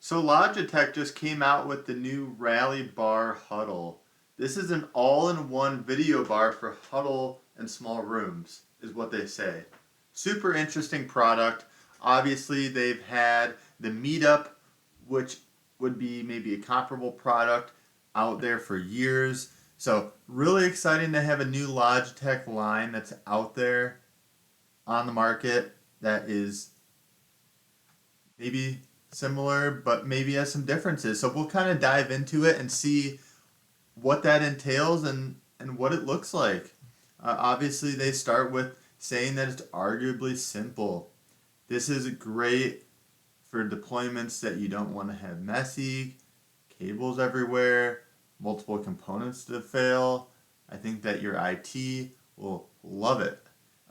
So Logitech just came out with the new Rally Bar Huddle. This is an all-in-one video bar for huddle and small rooms, is what they say. Super interesting product. Obviously, they've had the Meetup, which would be maybe a comparable product out there for years. So really exciting to have a new Logitech line that's out there on the market that is maybe similar, but maybe has some differences. So we'll kind of dive into it and see what that entails and what it looks like. Obviously, they start with saying that it's arguably simple. This is great for deployments that you don't want to have messy, cables everywhere, multiple components to fail. I think that your IT will love it.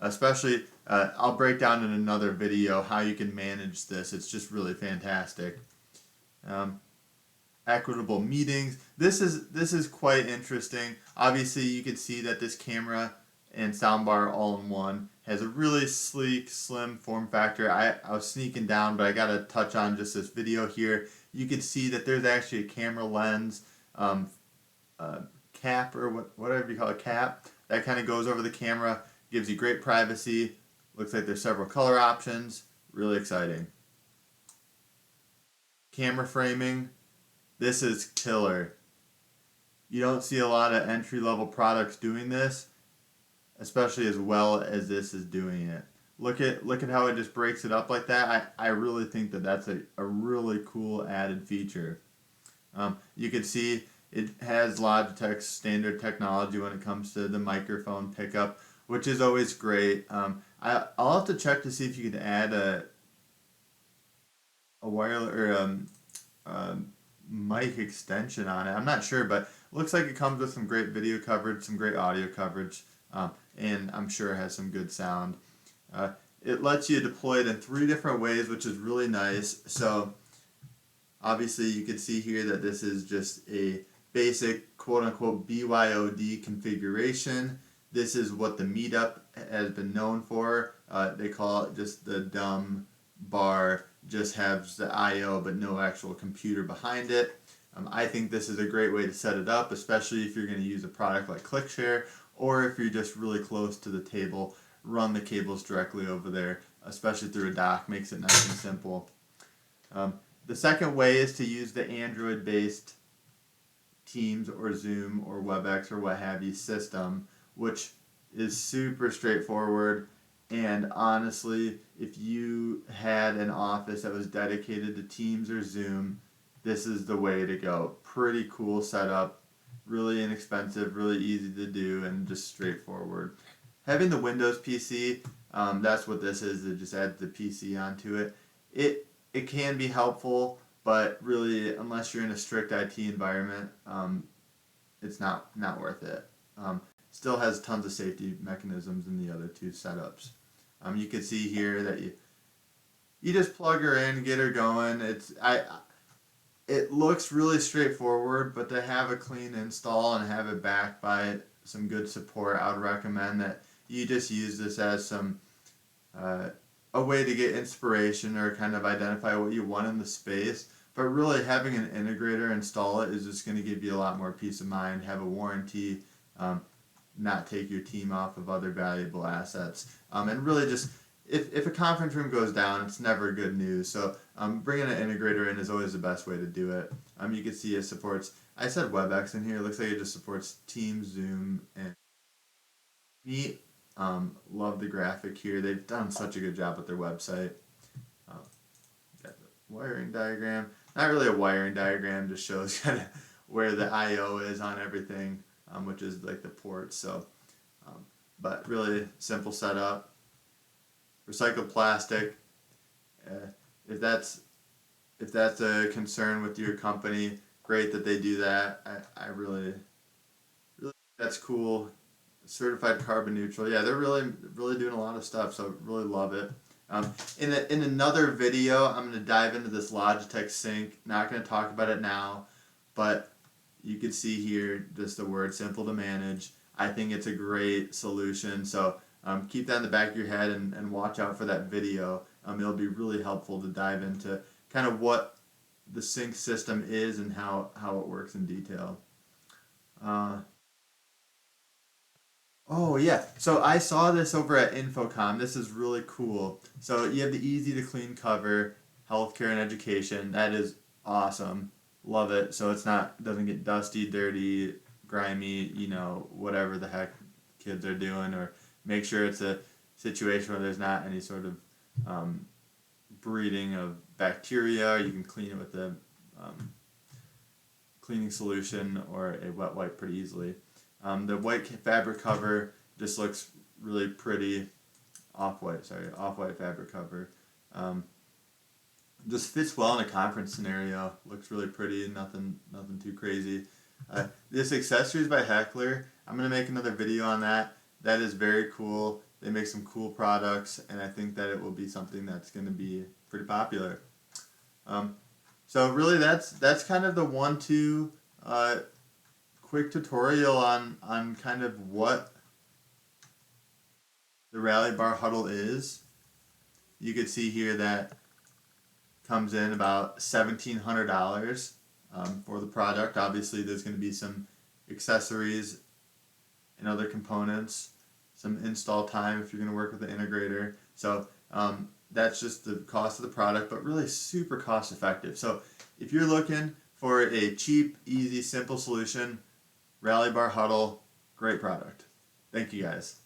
Especially, I'll break down in another video how you can manage this. It's just really fantastic. Um, Equitable meetings. This is quite interesting. Obviously, you can see that this camera and soundbar all in one has a really sleek, slim form factor. I was sneaking down, but I got to touch on just this video here. You can see that there's actually a camera lens um, cap or whatever you call it, cap that kind of goes over the camera, gives you great privacy. Looks like there's several color options. Really exciting. Camera framing. This is killer. You don't see a lot of entry level products doing this, especially as well as this is doing it. Look at how it just breaks it up like that. I really think that that's a really cool added feature. You can see it has Logitech's standard technology when it comes to the microphone pickup, which is always great. I'll have to check to see if you could add a wireless or mic extension on it. I'm not sure, but it looks like it comes with some great video coverage, some great audio coverage, and I'm sure it has some good sound. It lets you deploy it in 3 different ways, which is really nice. So obviously you can see here that this is just a basic quote-unquote BYOD configuration. This is what the Meetup has been known for. They call it just the dumb bar, just has the I/O but no actual computer behind it. I think this is a great way to set it up, especially if you're going to use a product like ClickShare, or if you're just really close to the table, run the cables directly over there, especially through a dock, makes it nice and simple. The second way is to use the Android-based Teams or Zoom or WebEx or what have you system, which is super straightforward. And honestly, if you had an office that was dedicated to Teams or Zoom, this is the way to go. Pretty cool setup, really inexpensive, really easy to do, and just straightforward. Having the Windows PC, that's what this is. It just adds the PC onto it. It can be helpful, but really, unless you're in a strict IT environment, it's not worth it. Still has tons of safety mechanisms in the other 2 setups. You can see here that you just plug her in, get her going. It looks really straightforward, but to have a clean install and have it backed by some good support, I would recommend that you just use this as some a way to get inspiration or kind of identify what you want in the space. But really, having an integrator install it is just going to give you a lot more peace of mind, have a warranty, not take your team off of other valuable assets. And really just, if a conference room goes down, it's never good news. So bringing an integrator in is always the best way to do it. You can see it supports, I said WebEx in here, it looks like it just supports Teams, Zoom, and Meet. Love the graphic here. They've done such a good job with their website. Got the wiring diagram. Not really a wiring diagram, just shows kind of where the I/O is on everything, which is like the ports. So, but really simple setup. Recycled plastic. If that's a concern with your company, great that they do that. I really that's cool. Certified carbon neutral. Yeah, they're really doing a lot of stuff, so really love it. In another video, I'm going to dive into this Logitech sync. Not going to talk about it now, but you can see here just the word simple to manage. I think it's a great solution, so keep that in the back of your head and watch out for that video. It'll be really helpful to dive into kind of what the sync system is and how it works in detail. Uh, oh yeah, so I saw this over at Infocom. This is really cool. So you have the easy to clean cover, healthcare and education. That is awesome. Love it. So it's not doesn't get dusty, dirty, grimy, whatever the heck kids are doing, or make sure it's a situation where there's not any sort of um, breeding of bacteria. You can clean it with a um, cleaning solution or a wet wipe pretty easily. The white fabric cover just looks really pretty. Off-white fabric cover. Um, just fits well in a conference scenario. Looks really pretty. Nothing too crazy. This accessories by Heckler. I'm gonna make another video on that. That is very cool. They make some cool products, and I think that it will be something that's gonna be pretty popular. Um, so really, that's kind of the 1-2 quick tutorial on kind of what the Rally Bar Huddle is. You could see here that comes in about $1,700 for the product. Obviously, there's going to be some accessories and other components, some install time if you're going to work with the integrator. So that's just the cost of the product, but really super cost effective. So if you're looking for a cheap, easy, simple solution, Rally Bar Huddle, great product. Thank you guys.